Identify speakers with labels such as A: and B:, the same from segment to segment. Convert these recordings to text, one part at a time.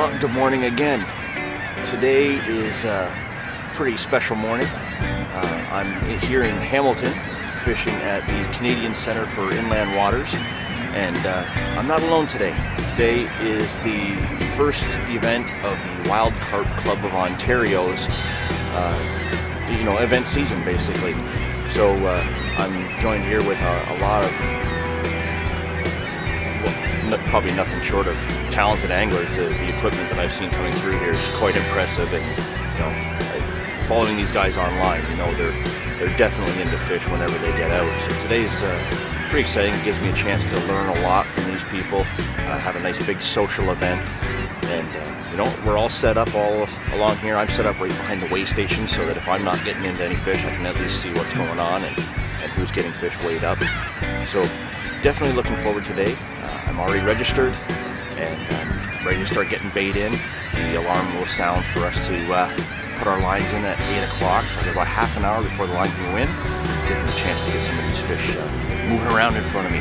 A: Well, good morning again. Today is a pretty special morning. I'm here in Hamilton fishing at the Canadian Centre for Inland Waters, and I'm not alone today. Today is the first event of the Wild Carp Club of Ontario's event season, basically. So I'm joined here with a lot of, probably nothing short of talented anglers. The equipment that I've seen coming through here is quite impressive, and following these guys online, they're definitely into fish whenever they get out. So today's pretty exciting. It gives me a chance to learn a lot from these people, have a nice big social event, and we're all set up all along here. I'm set up right behind the weigh station so that if I'm not getting into any fish, I can at least see what's going on and who's getting fish weighed up. So definitely looking forward today. I'm already registered and I'm ready to start getting bait in. The alarm will sound for us to put our lines in at 8 o'clock, so I have about half an hour before the line can go in, getting a chance to get some of these fish moving around in front of me.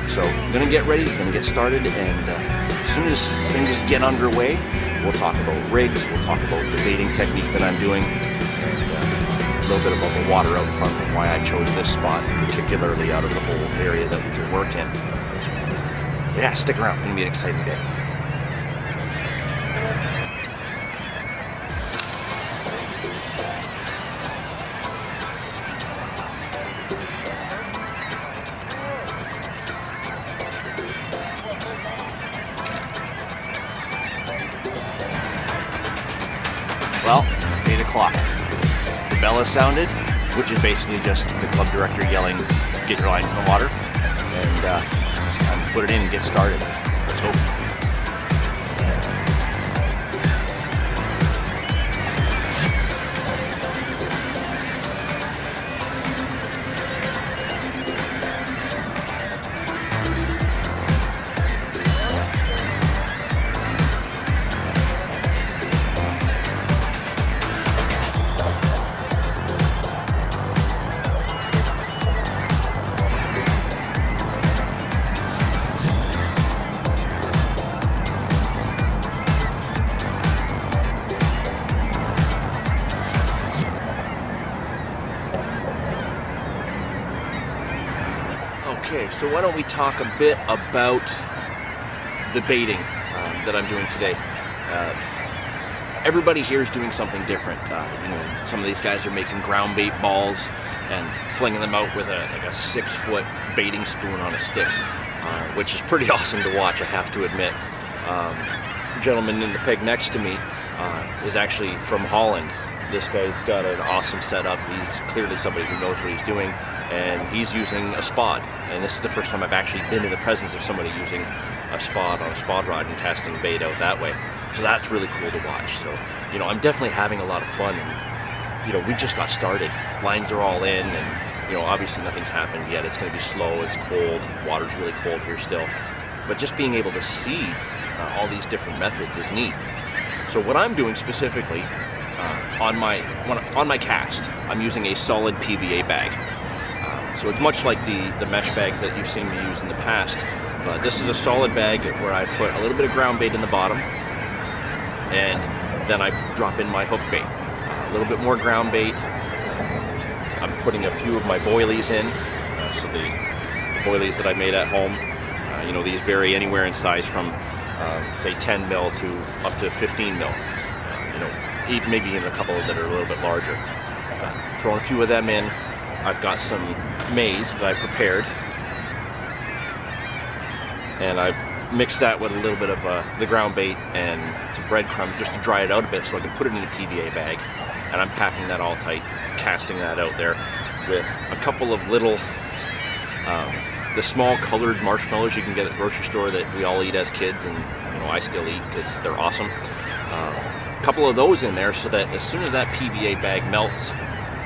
A: So I'm going to get ready, going to get started, and as soon as things get underway, we'll talk about rigs, we'll talk about the baiting technique that I'm doing, and a little bit about the water out front and why I chose this spot, particularly out of the whole area that we can work in. So yeah, stick around, it's going to be an exciting day. Well, it's 8 o'clock. The bell has sounded, which is basically just the club director yelling, "Get your lines in the water," and it's time to put it in and get started. Let's go. Okay, so why don't we talk a bit about the baiting that I'm doing today. Everybody here is doing something different. Some of these guys are making ground bait balls and flinging them out with a 6-foot baiting spoon on a stick, which is pretty awesome to watch, I have to admit. The gentleman in the peg next to me is actually from Holland. This guy's got an awesome setup. He's clearly somebody who knows what he's doing, and he's using a spod. And this is the first time I've actually been in the presence of somebody using a spod on a spod rod and casting bait out that way. So that's really cool to watch. So, I'm definitely having a lot of fun. And, we just got started. Lines are all in, and, obviously nothing's happened yet. It's going to be slow. It's cold. Water's really cold here still. But just being able to see all these different methods is neat. So what I'm doing specifically, on my cast, I'm using a solid PVA bag. So it's much like the mesh bags that you've seen me use in the past, but this is a solid bag where I put a little bit of ground bait in the bottom, and then I drop in my hook bait. A little bit more ground bait. I'm putting a few of my boilies in, so the boilies that I made at home. These vary anywhere in size from say 10 mil to up to 15 mil. Maybe even a couple that are a little bit larger. Throwing a few of them in. I've got some maize that I prepared, and I mixed that with a little bit of the ground bait and some breadcrumbs just to dry it out a bit so I can put it in a PVA bag. And I'm packing that all tight, casting that out there with a couple of little, the small colored marshmallows you can get at the grocery store that we all eat as kids, and I still eat because they're awesome. A couple of those in there so that as soon as that PVA bag melts,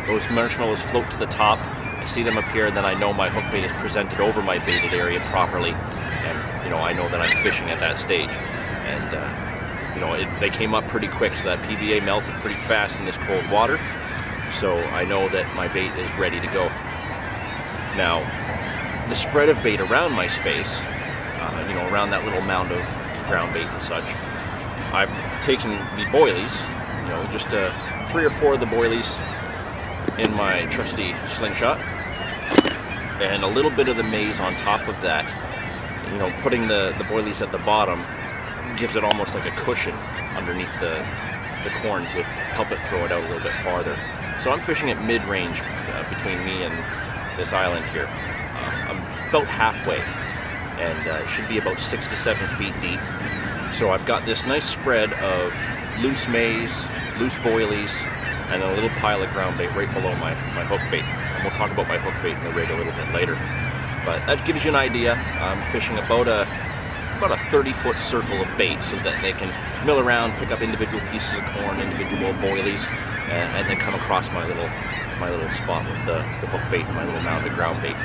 A: those marshmallows float to the top. I see them appear, and then I know my hook bait is presented over my baited area properly, and I know that I'm fishing at that stage. And they came up pretty quick, so that PVA melted pretty fast in this cold water. So I know that my bait is ready to go. Now, the spread of bait around my space, around that little mound of ground bait and such, I'm taking the boilies, you know, just 3 or 4 of the boilies in my trusty slingshot, and a little bit of the maize on top of that. You know, putting the boilies at the bottom gives it almost like a cushion underneath the corn to help it throw it out a little bit farther. So I'm fishing at mid-range between me and this island here. I'm about halfway, and it should be about 6 to 7 feet deep. So I've got this nice spread of loose maize, loose boilies, and then a little pile of ground bait right below my hook bait. And we'll talk about my hook bait in the rig a little bit later. But that gives you an idea. I'm fishing about a 30-foot circle of bait so that they can mill around, pick up individual pieces of corn, individual boilies, and then come across my little spot with the hook bait and my little mound of ground bait.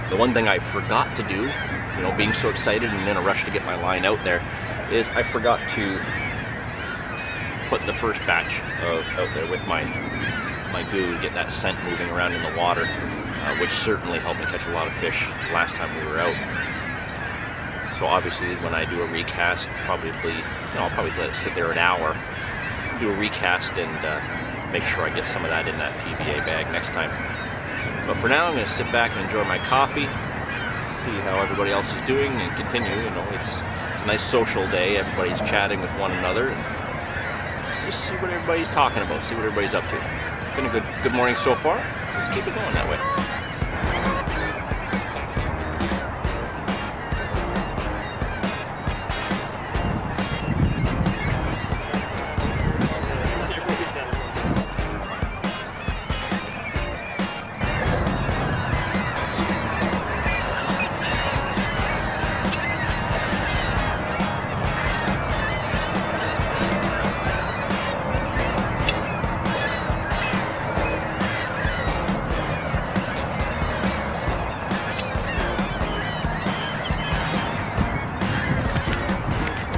A: The one thing I forgot to do, you know, being so excited and in a rush to get my line out there, is I forgot to put the first batch out there with my goo to get that scent moving around in the water, which certainly helped me catch a lot of fish last time we were out. So obviously when I do a recast, I'll probably let it sit there an hour, do a recast, and make sure I get some of that in that PVA bag next time. But for now, I'm going to sit back and enjoy my coffee, see how everybody else is doing, and continue. You know, it's a nice social day. Everybody's chatting with one another, and just see what everybody's talking about, see what everybody's up to. It's been a good morning so far. Let's keep it going that way.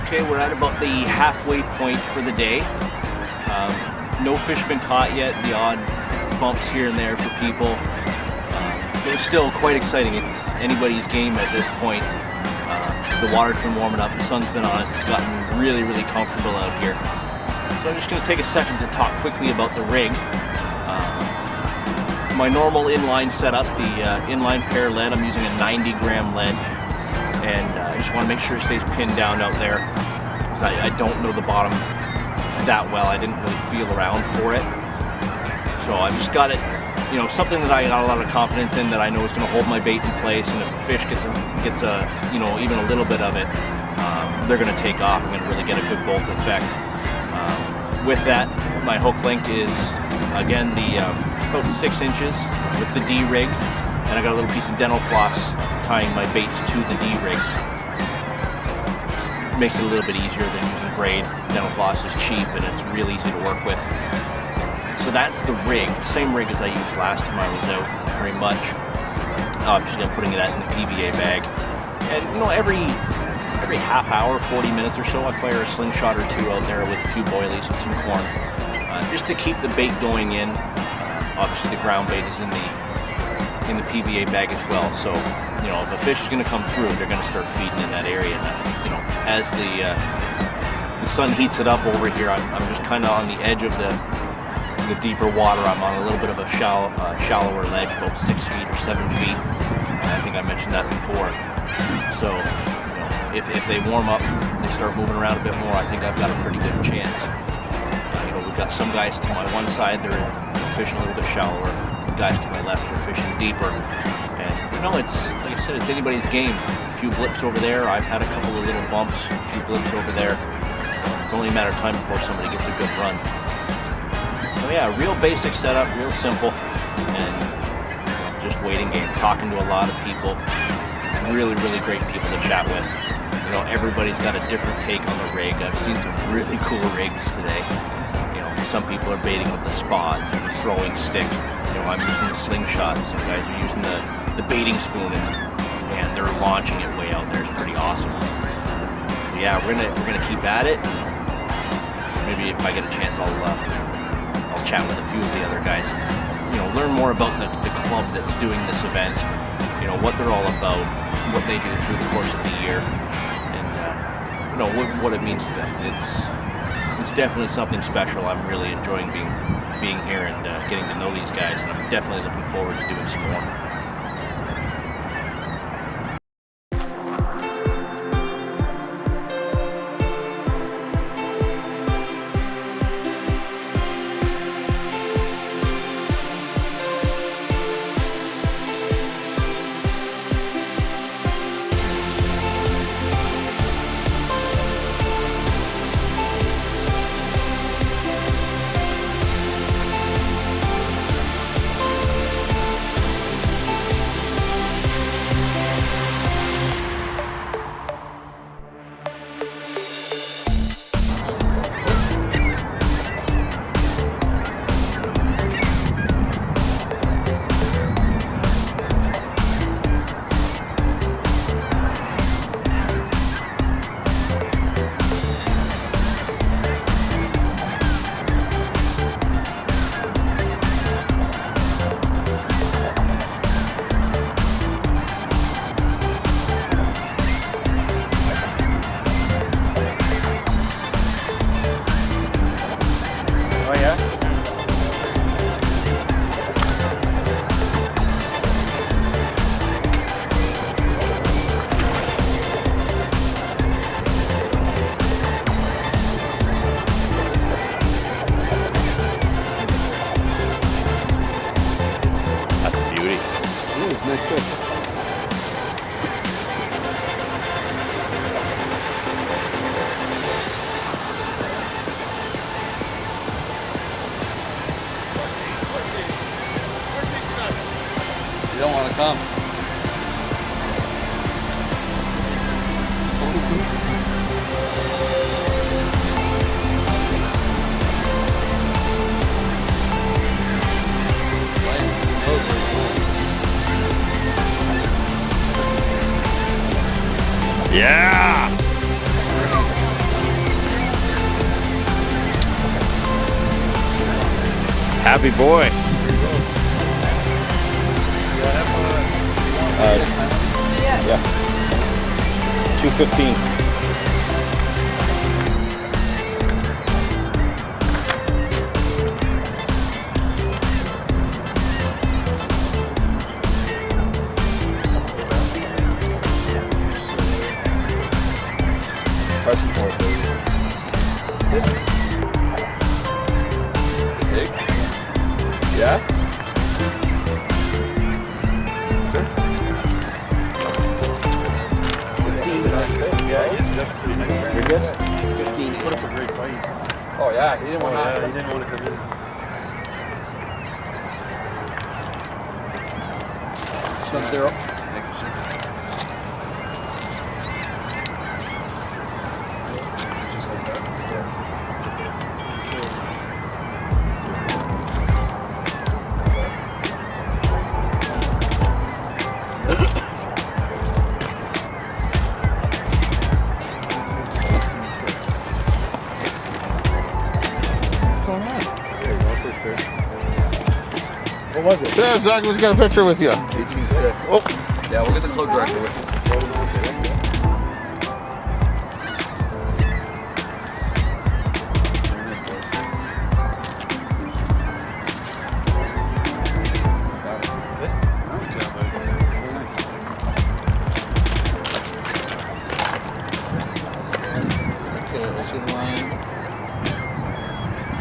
A: Okay, we're at about the halfway point for the day. No fish been caught yet, the odd bumps here and there for people. So it's still quite exciting. It's anybody's game at this point. The water's been warming up, the sun's been on us, it's gotten really, really comfortable out here. So I'm just going to take a second to talk quickly about the rig. My normal inline setup, the inline pair lead, I'm using a 90-gram lead. And I just want to make sure it stays pinned down out there, because I don't know the bottom that well. I didn't really feel around for it. So I just got it, you know, something that I got a lot of confidence in, that I know is going to hold my bait in place, and if a fish gets you know, even a little bit of it, they're going to take off. I'm going to really get a good bolt effect. With that, my hook length is, again, about 6 inches with the D-rig, and I got a little piece of dental floss tying my baits to the D-rig. It makes it a little bit easier than using braid. Dental floss is cheap and it's real easy to work with. So that's the rig, same rig as I used last time I was out, very much. Obviously I'm putting it in the PVA bag. And you know, every half hour, 40 minutes or so, I fire a slingshot or two out there with a few boilies and some corn, just to keep the bait going in. Obviously the ground bait is in the PVA bag as well, so you know, if a fish is going to come through, they're going to start feeding in that area. And you know, as the sun heats it up over here, I'm just kind of on the edge of the deeper water. I'm on a little bit of a shallower ledge, about 6 feet or 7 feet. I think I mentioned that before. So you know, if they warm up, they start moving around a bit more, I think I've got a pretty good chance. You know, we've got some guys to my one side, they're fishing a little bit shallower. Guys to my left are fishing deeper, and you know, it's like I said, it's anybody's game. A few blips over there, I've had a couple of little bumps, a few blips over there. It's only a matter of time before somebody gets a good run. So yeah, real basic setup, real simple, and you know, just waiting game, talking to a lot of people, really, really great people to chat with. You know, everybody's got a different take on the rig. I've seen some really cool rigs today. You know, some people are baiting with the spots and the throwing stick. You know, I'm using the slingshot, and some guys are using the baiting spoon, and they're launching it way out there. It's pretty awesome. But yeah, we're gonna keep at it. Maybe if I get a chance, I'll chat with a few of the other guys. You know, learn more about the club that's doing this event. You know, what they're all about, what they do through the course of the year, and you know, what it means to them. It's definitely something special. I'm really enjoying being here and getting to know these guys, and I'm definitely looking forward to doing some more.
B: Nice fish. You don't want to come.
A: Yeah! Happy boy. Yeah. 215.
B: Pressing for it, baby. Big? Yeah? Sure.
C: Yeah, he's pretty nice.
B: You're good?
C: 15. He put up a great fight.
B: Oh yeah, he didn't want to.
C: He didn't want to come in.
B: Sub-zero. Thank you, sir. Just like that? Yeah.
C: What was it?
B: Yeah, Zach, let's get a picture with you.
C: 18.6.
B: Oh, yeah, we'll get the club director with you.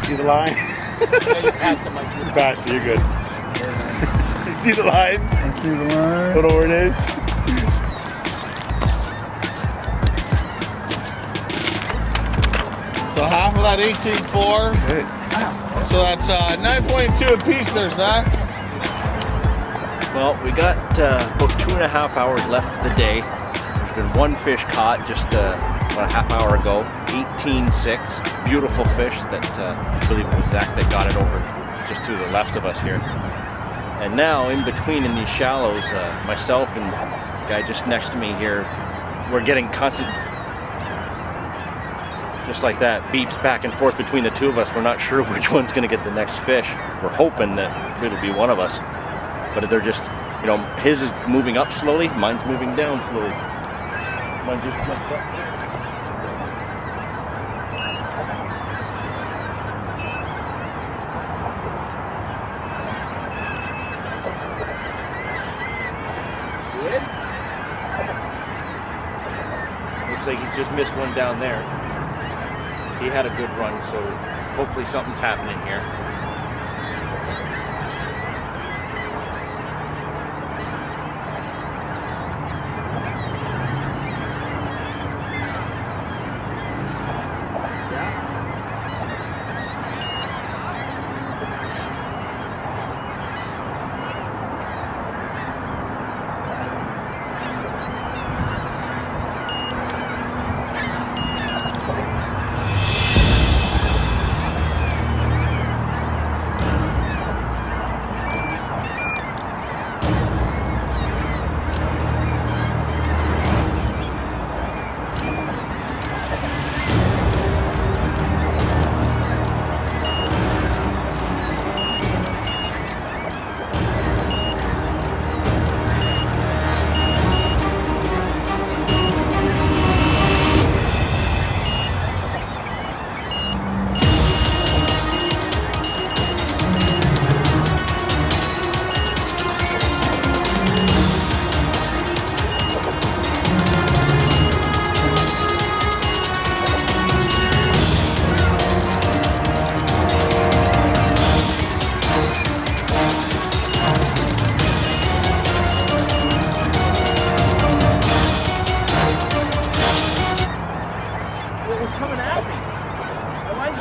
C: See the line?
D: Yeah, you passed the mic.
C: You passed it, you're good. You see the line?
E: I see the line.
C: Don't know where it is?
B: So half of that 18.4.
E: Hey.
B: So that's 9.2 apiece there, Zach.
A: Well, we got about 2.5 hours left of the day. There's been one fish caught just about a half hour ago, 18.6. Beautiful fish that I believe it was Zach that got it over just to the left of us here. And now, in between in these shallows, myself and the guy just next to me here, we're getting constant, just like that, beeps back and forth between the two of us. We're not sure which one's going to get the next fish. We're hoping that it'll be one of us. But they're just, you know, his is moving up slowly, mine's moving down slowly. Mine just jumped up. Looks like he's just missed one down there. He had a good run, so hopefully something's happening here.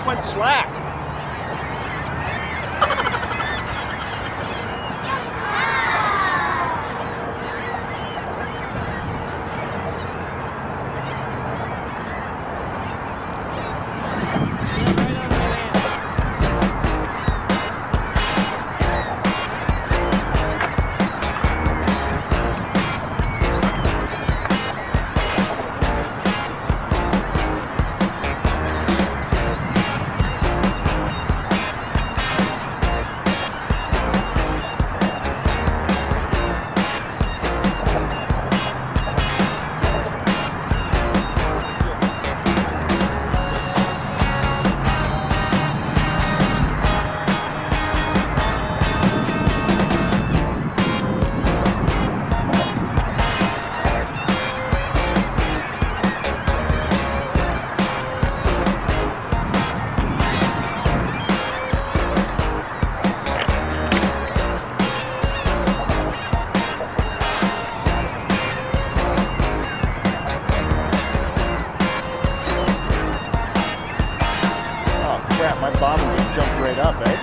A: Went slack. My bobbin just jumped right up, eh?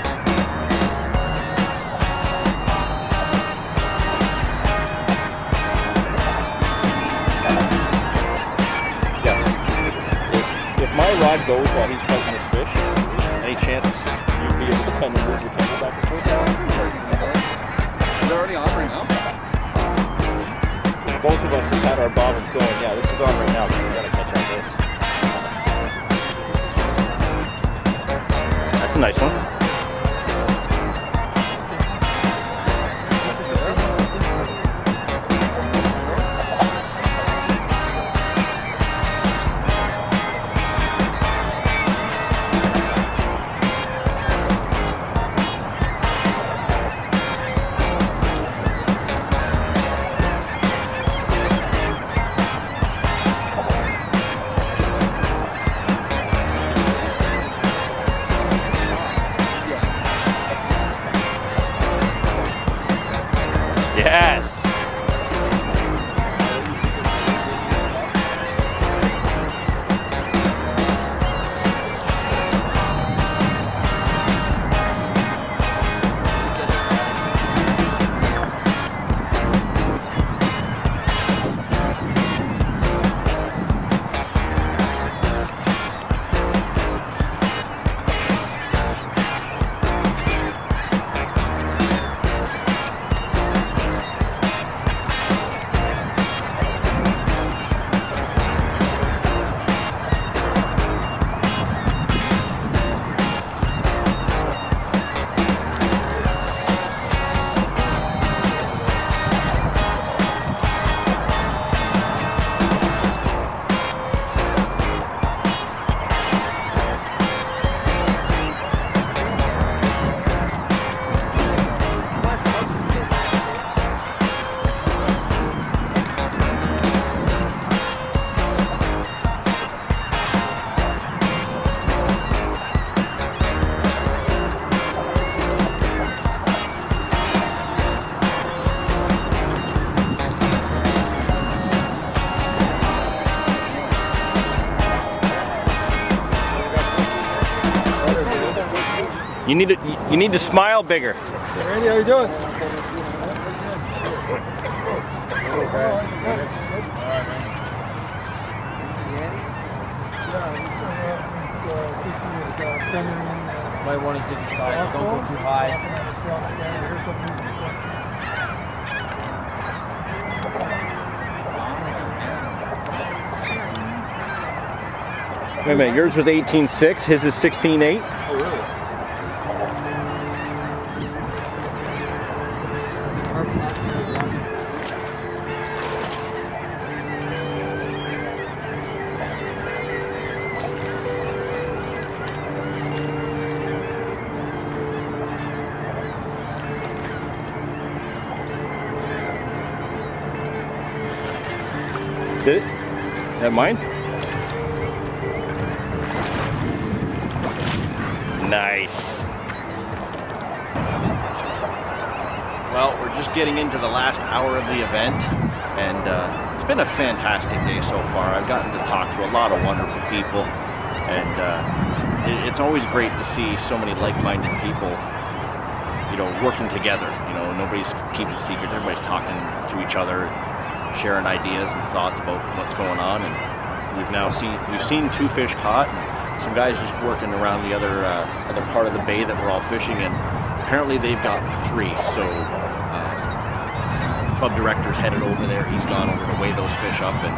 A: Yeah. If my rod goes while he's fighting this fish, any chance you'd be able to kind of move your tail back and forth?
C: Is it already on right now?
A: Both of us have had our bobbins going. Yeah, this is on right now, so we gotta catch on this. That's a nice one. You need to smile bigger.
C: Randy, how you doing?
D: Might want to decide. Don't go too high.
A: Wait a minute, yours was 18.6, his is 16.8?
D: Oh, really?
A: Did it? Is that mine? Nice. Well, we're just getting into the last hour of the event, and it's been a fantastic day so far. I've gotten to talk to a lot of wonderful people, and it's always great to see so many like-minded people, you know, working together. You know, nobody's keeping secrets. Everybody's talking to each other, sharing ideas and thoughts about what's going on. And we've seen 2 fish caught. Some guys just working around the other part of the bay that we're all fishing in. Apparently they've gotten 3. So the club director's headed over there. He's gone over to weigh those fish up and,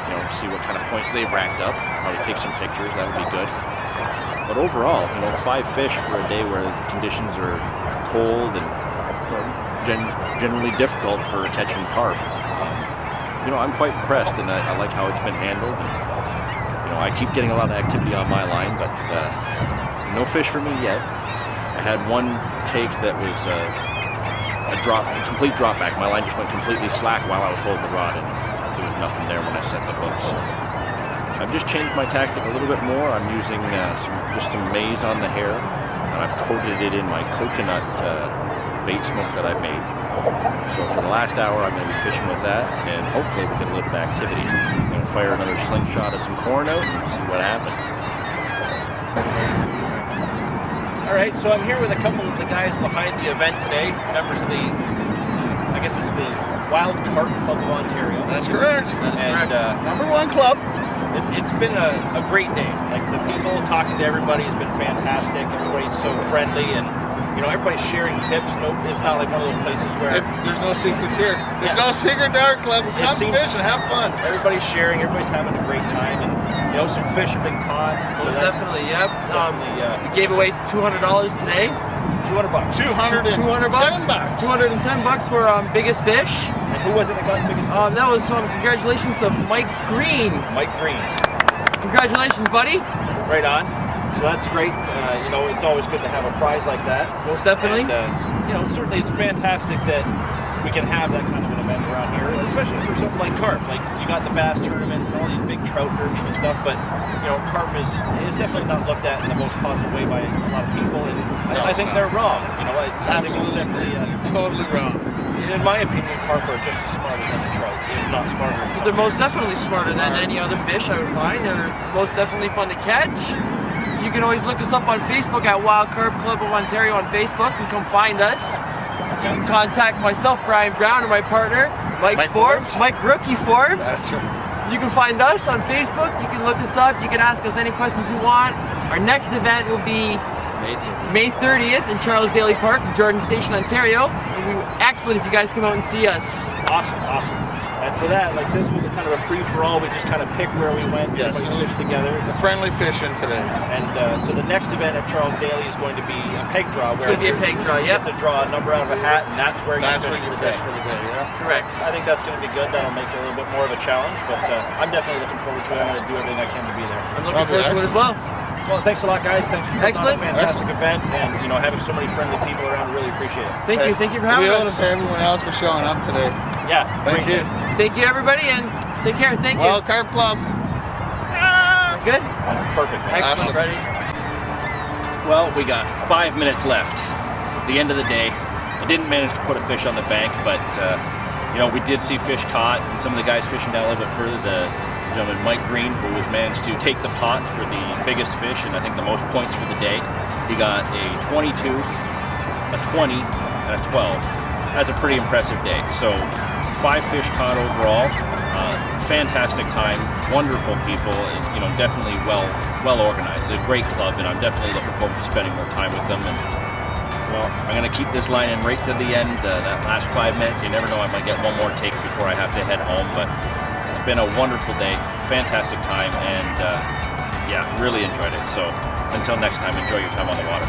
A: you know, see what kind of points they've racked up. Probably take some pictures. That'll be good. But overall, you know, 5 fish for a day where conditions are cold and, you know, generally difficult for catching carp. You know, I'm quite impressed, and I like how it's been handled. And, you know, I keep getting a lot of activity on my line, but no fish for me yet. I had one take that was a complete drop back. My line just went completely slack while I was holding the rod, and there was nothing there when I set the hook. So I've just changed my tactic a little bit more. I'm using just some maize on the hair, and I've coated it in my coconut bait smoke that I've made. So for the last hour, I'm going to be fishing with that, and hopefully we'll get a little bit of activity. I'm going to fire another slingshot of some corn out and see what happens. All right, so I'm here with a couple of the guys behind the event today, members of the, I guess it's the Wild Carp Club of Ontario.
B: That's correct.
D: That is correct.
B: Number 1 club.
A: It's been a great day. Like, the people talking to everybody has been fantastic. Everybody's so friendly, and you know, everybody's sharing tips. No, it's not like one of those places where
B: There's no secrets here. There's no secret dark club. Come fish and have fun.
A: Everybody's sharing. Everybody's having a great time, and you know, some fish have been caught. So
D: Most definitely, yep.
A: definitely,
D: We gave away $200 today.
A: $200.
D: $200 $210 for biggest fish.
A: And who was it that got the biggest fish?
D: That was congratulations to Mike Green.
A: Mike Green.
D: Congratulations, buddy.
A: Right on. So that's great. You know, it's always good to have a prize like that.
D: Most definitely.
A: And, you know, certainly it's fantastic that we can have that kind of an event around here, especially for something like carp. Like, you got the bass tournaments and all these big trout derbies and stuff, but you know, carp is definitely not looked at in the most positive way by a lot of people, and I think they're wrong. You know, I think it's definitely
B: Totally wrong.
A: in my opinion, carp are just as smart as any trout, if not smarter than some.
D: They're most definitely smarter than any other fish, I would find. They're most definitely fun to catch. You can always look us up on Facebook at Wild Carp Club of Ontario on Facebook and come find us. You can contact myself, Brian Brown, and my partner, Mike Forbes. Mike Rookie Forbes. You can find us on Facebook. You can look us up. You can ask us any questions you want. Our next event will be May 30th in Charles Daly Park in Jordan Station, Ontario. It would be excellent if you guys come out and see us.
A: Awesome. And for that, like, this was a kind of a free-for-all. We just kind of picked where we went.
B: Yes,
A: everybody fished together.
B: Friendly fishing today.
A: And so the next event at Charles Daly is going to be a peg draw.
D: It's going to be a peg draw,
A: You
D: yep.
A: get to draw a number out of a hat, and that's where you fish for the day.
B: Yeah.
D: Correct.
A: I think that's going to be good. That'll make it a little bit more of a challenge, but I'm definitely looking forward to it. I'm going to do everything I can to be there.
D: I'm looking forward to it as well.
A: Well, thanks a lot, guys. Thanks for putting on a fantastic event, and you know, having so many friendly people around. Really appreciate it.
D: Thank you for having us.
B: To everyone else for showing up today.
A: Yeah,
B: Thank you.
D: Thank you, everybody, and take care. Thank you.
B: Wild Carp Club.
D: Good?
A: That's perfect, man.
D: Excellent.
B: Ready?
A: Well, we got 5 minutes left. At the end of the day, I didn't manage to put a fish on the bank, but you know, we did see fish caught, and some of the guys fishing down a little bit further. The gentleman Mike Green, who was managed to take the pot for the biggest fish and I think the most points for the day. He got a 22, a 20, and a 12. That's a pretty impressive day. So 5 fish caught overall. Fantastic time, wonderful people, and definitely well organized. It's a great club, and I'm definitely looking forward to spending more time with them. And well, I'm gonna keep this line in right to the end. That last 5 minutes, you never know, I might get one more take before I have to head home. But it's been a wonderful day, fantastic time, and yeah, really enjoyed it. So until next time, enjoy your time on the water.